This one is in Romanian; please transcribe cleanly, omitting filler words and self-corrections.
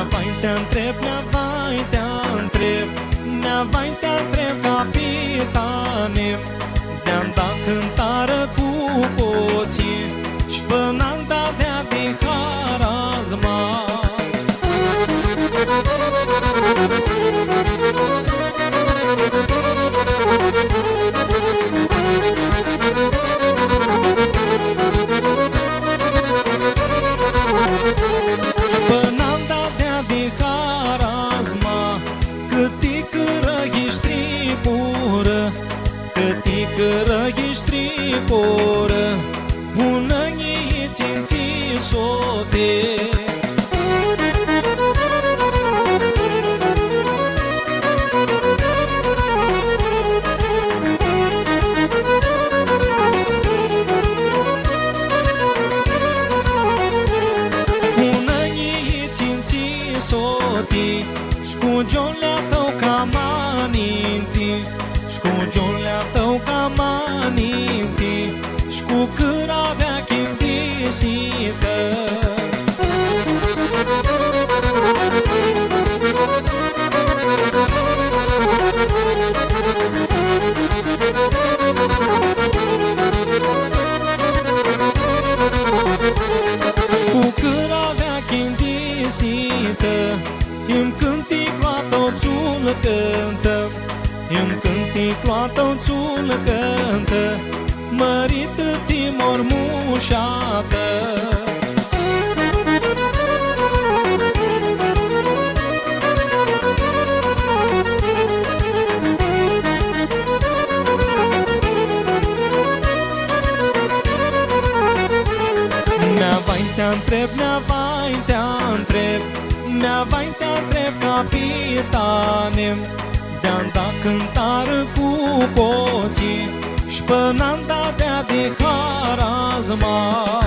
vai te întreb, capitane, de-am dat cântară cu poții și până am dat de harazma. Poră, bună ți-nții sote. Bună ți-nții sote, șcugiolea tău ca maninti, șcugiolea tău ca maninti, cu câravea chindisită. Cu câravea chindisită, îmi cânti cloatoțul cântă, îmi cânti cloatoțul cântă, mărită Timor mușată. Mea vai te întreb, capitane, de-am dat cântară cu poții și până am dat de harazma.